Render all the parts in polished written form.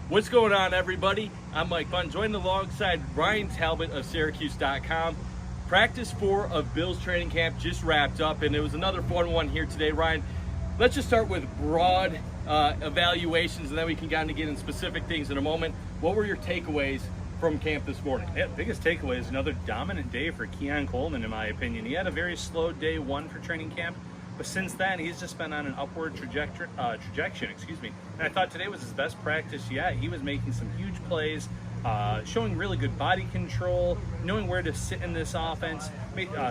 What's going on, everybody? I'm Mike Bundt, joined alongside Ryan Talbot of Syracuse.com. Practice 4 of Bills training camp just wrapped up, and it was another fun one here today. Ryan, let's just start with broad evaluations, and then we can kind of get in specific things in a moment. What were your takeaways from camp this morning? Yeah, biggest takeaway is another dominant day for Keon Coleman, in my opinion. He had a very slow day 1 for training camp, but since then he's just been on an upward trajectory. And I thought today was his best practice yet. He was making some huge plays, showing really good body control, knowing where to sit in this offense.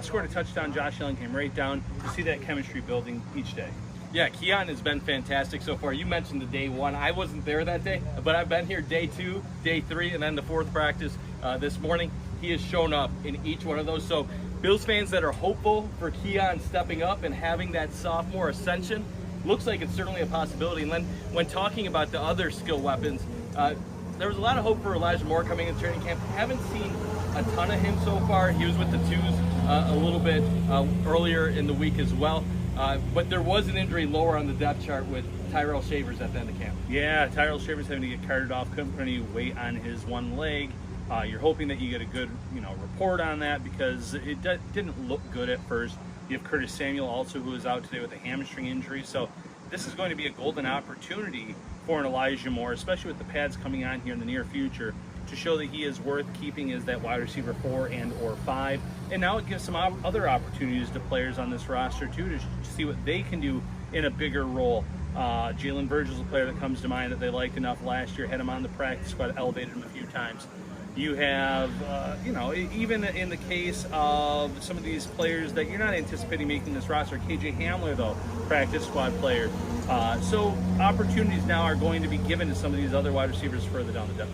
Scored a touchdown. Josh Allen came right down to see that chemistry building each day. Yeah, Keon has been fantastic so far. You mentioned the day 1. I wasn't there that day, but I've been here day 2, day 3, and then the 4th practice this morning. He has shown up in each one of those. So Bills fans that are hopeful for Keon stepping up and having that sophomore ascension, looks like it's certainly a possibility. And then when talking about the other skill weapons, there was a lot of hope for Elijah Moore coming into training camp. Haven't seen a ton of him so far. He was with the twos a little bit earlier in the week as well. But there was an injury lower on the depth chart with Tyrell Shavers at the end of camp. Yeah, Tyrell Shavers having to get carted off, couldn't put any weight on his one leg. You're hoping that you get a good, report on that, because it didn't look good at first. You have Curtis Samuel also, who is out today with a hamstring injury. So this is going to be a golden opportunity for an Elijah Moore, especially with the pads coming on here in the near future, to show that he is worth keeping as that wide receiver 4 and or 5. And now it gives some other opportunities to players on this roster too, to see what they can do in a bigger role. Jalen Virgil's a player that comes to mind that they liked enough last year, had him on the practice squad, elevated him a few times. You have, even in the case of some of these players that you're not anticipating making this roster, KJ Hamler, though, practice squad player. So opportunities now are going to be given to some of these other wide receivers further down the depth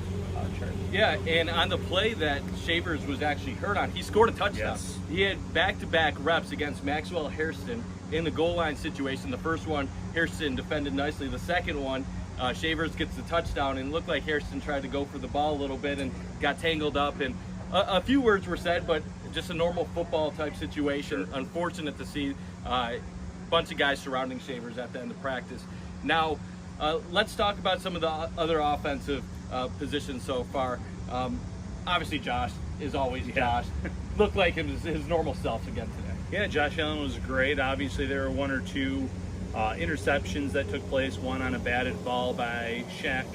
chart. Yeah, and on the play that Shavers was actually hurt on, he scored a touchdown. Yes. He had back-to-back reps against Maxwell Hairston in the goal line situation. The first one, Hairston defended nicely. The second one, Shavers gets the touchdown, and looked like Hairston tried to go for the ball a little bit and got tangled up. And a few words were said, but just a normal football type situation. Sure. Unfortunate to see a bunch of guys surrounding Shavers at the end of practice. Now, let's talk about some of the other offensive positions so far. Obviously, Josh is always Josh. Looked like his normal self again today. Yeah, Josh Allen was great. Obviously, there were 1 or 2 interceptions that took place. One on a batted ball by Shaq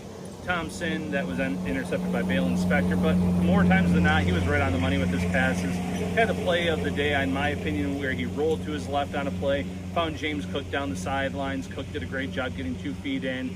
Thompson that was intercepted by Balen Spector, but more times than not, he was right on the money with his passes. Had a play of the day, in my opinion, where he rolled to his left on a play, found James Cook down the sidelines. Cook did a great job getting 2 feet in,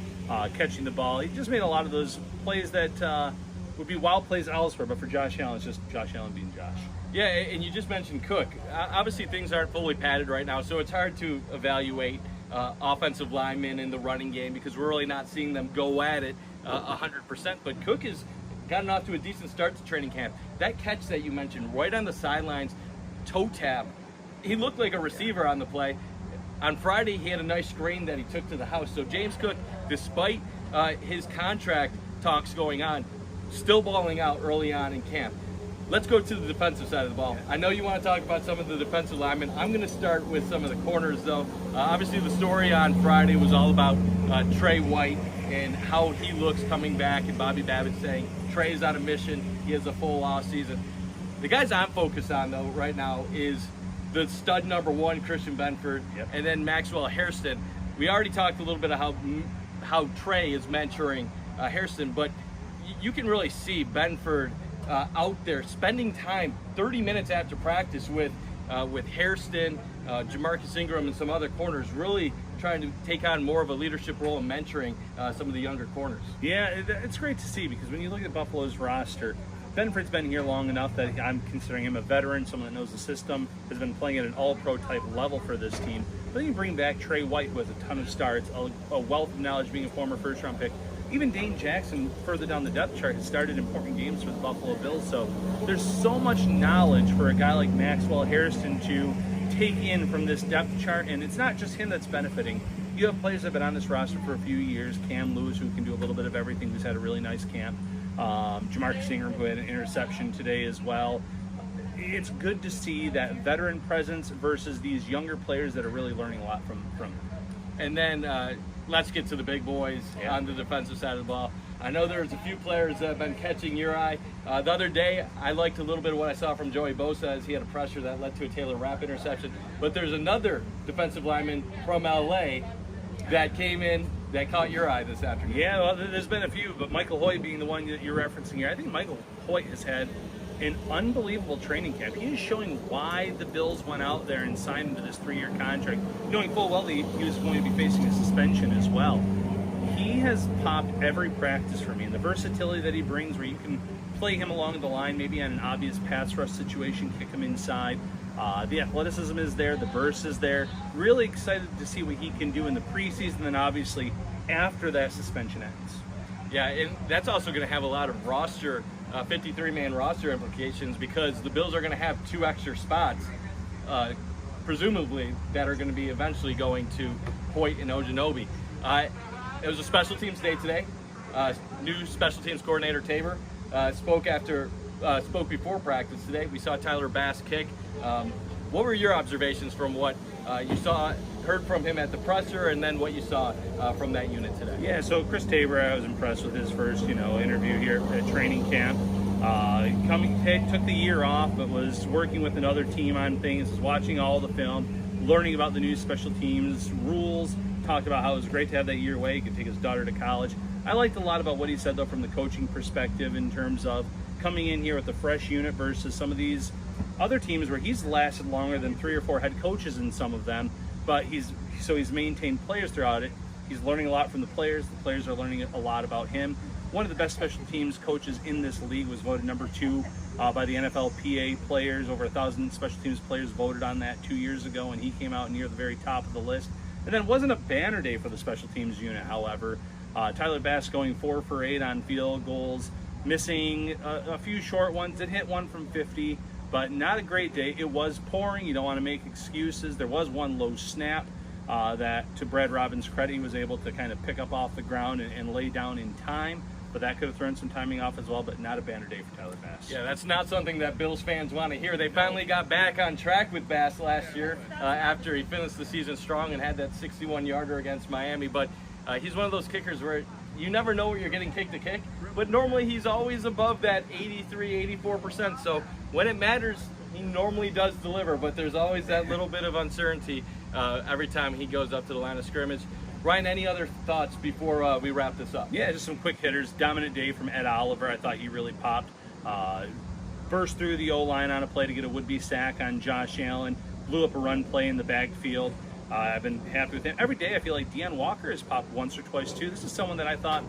catching the ball. He just made a lot of those plays that would be wild plays elsewhere, but for Josh Allen, it's just Josh Allen being Josh. Yeah, and you just mentioned Cook. Obviously, things aren't fully padded right now, so it's hard to evaluate offensive linemen in the running game, because we're really not seeing them go at it 100%. But Cook has gotten off to a decent start to training camp. That catch that you mentioned, right on the sidelines, toe tap, he looked like a receiver on the play. On Friday, he had a nice screen that he took to the house. So James Cook, despite his contract talks going on, still balling out early on in camp. Let's go to the defensive side of the ball. I know you want to talk about some of the defensive linemen. I'm going to start with some of the corners, though. Obviously, the story on Friday was all about Trey White and how he looks coming back, and Bobby Babbitt saying Trey's on a mission. He has a full off season. The guys I'm focused on, though, right now is the stud number 1, Christian Benford, and then Maxwell Hairston. We already talked a little bit of how Trey is mentoring Hairston, but you can really see Benford out there spending time 30 minutes after practice with Hairston, Jamarcus Ingram, and some other corners, really trying to take on more of a leadership role in mentoring some of the younger corners. Yeah, it's great to see, because when you look at Buffalo's roster, Benford's been here long enough that I'm considering him a veteran, someone that knows the system, has been playing at an all-pro type level for this team. But then you bring back Trey White, who has a ton of starts, a wealth of knowledge, being a former first-round pick. Even Dane Jackson, further down the depth chart, has started important games for the Buffalo Bills. So there's so much knowledge for a guy like Maxwell Hairston to take in from this depth chart. And it's not just him that's benefiting. You have players that have been on this roster for a few years. Cam Lewis, who can do a little bit of everything, who's had a really nice camp. Jamarcus Ingram, who had an interception today as well. It's good to see that veteran presence versus these younger players that are really learning a lot from them. And then let's get to the big boys on the defensive side of the ball. I know there's a few players that have been catching your eye. The other day, I liked a little bit of what I saw from Joey Bosa as he had a pressure that led to a Taylor Rapp interception. But there's another defensive lineman from LA that came in that caught your eye this afternoon. Yeah, well, there's been a few, but Michael Hoyt being the one that you're referencing here. I think Michael Hoyt has had an unbelievable training camp. He is showing why the Bills went out there and signed him to this 3-year contract, knowing full well he was going to be facing a suspension as well. He has popped every practice for me, and the versatility that he brings where you can play him along the line, maybe on an obvious pass rush situation, kick him inside. The athleticism is there, the burst is there. Really excited to see what he can do in the preseason, and then obviously after that suspension ends. Yeah, and that's also going to have a lot of roster, 53-man roster implications, because the Bills are going to have 2 extra spots, presumably, that are going to be eventually going to Hoyt and Ojanobi. It was a special teams day today. New special teams coordinator Tabor spoke before practice today. We saw Tyler Bass kick. What were your observations from what you heard from him at the presser, and then what you saw from that unit today? Yeah, so Chris Tabor, I was impressed with his first, interview here at training camp. Took the year off, but was working with another team on things, was watching all the film, learning about the new special teams rules. Talked about how it was great to have that year away. He could take his daughter to college. I liked a lot about what he said, though, from the coaching perspective in terms of coming in here with a fresh unit versus some of these other teams where he's lasted longer than 3 or 4 head coaches in some of them, but he's maintained players throughout it. He's learning a lot from the players are learning a lot about him. One of the best special teams coaches in this league was voted number 2 by the NFLPA players. Over 1,000 special teams players voted on that 2 years ago, and he came out near the very top of the list. And then it wasn't a banner day for the special teams unit, however. Tyler Bass going 4 for 8 on field goals, missing a few short ones. Did hit one from 50, but not a great day. It was pouring. You don't want to make excuses. There was one low snap that, to Brad Robbins' credit, he was able to kind of pick up off the ground and lay down in time. But that could have thrown some timing off as well, but not a banner day for Tyler Bass. Yeah, that's not something that Bills fans want to hear. They finally got back on track with Bass last year after he finished the season strong and had that 61-yarder against Miami. But he's one of those kickers where you never know what you're getting kicked to kick, but normally he's always above that 83, 84%. So when it matters, he normally does deliver, but there's always that little bit of uncertainty every time he goes up to the line of scrimmage. Ryan, any other thoughts before we wrap this up? Yeah, just some quick hitters. Dominant day from Ed Oliver. I thought he really popped. Burst through the O-line on a play to get a would-be sack on Josh Allen. Blew up a run play in the backfield. I've been happy with him. Every day I feel like Deion Walker has popped once or twice too. This is someone that I thought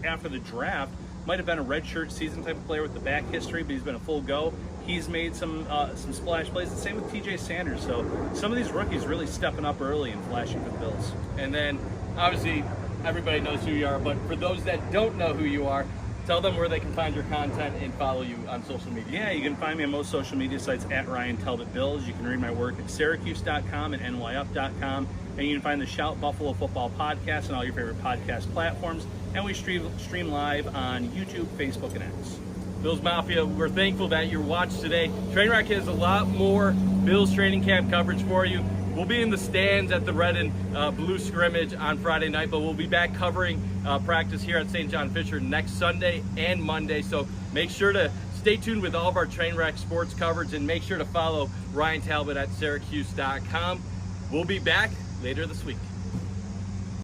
after the draft might have been a redshirt season type of player with the back history, but he's been a full go. He's made some splash plays. The same with TJ Sanders. So some of these rookies really stepping up early and flashing for the Bills. And then obviously everybody knows who you are, but for those that don't know who you are, tell them where they can find your content and follow you on social media. Yeah, you can find me on most social media sites at Ryan Talbot Bills. You can read my work at Syracuse.com and NYUp.com. And you can find the Shout Buffalo Football podcast on all your favorite podcast platforms. And we stream live on YouTube, Facebook, and X. Bills Mafia, we're thankful that you're watched today. Trainwreck has a lot more Bills training camp coverage for you. We'll be in the stands at the red and blue scrimmage on Friday night, but we'll be back covering practice here at St. John Fisher next Sunday and Monday. So make sure to stay tuned with all of our Trainwreck sports coverage, and make sure to follow Ryan Talbot at Syracuse.com. We'll be back later this week.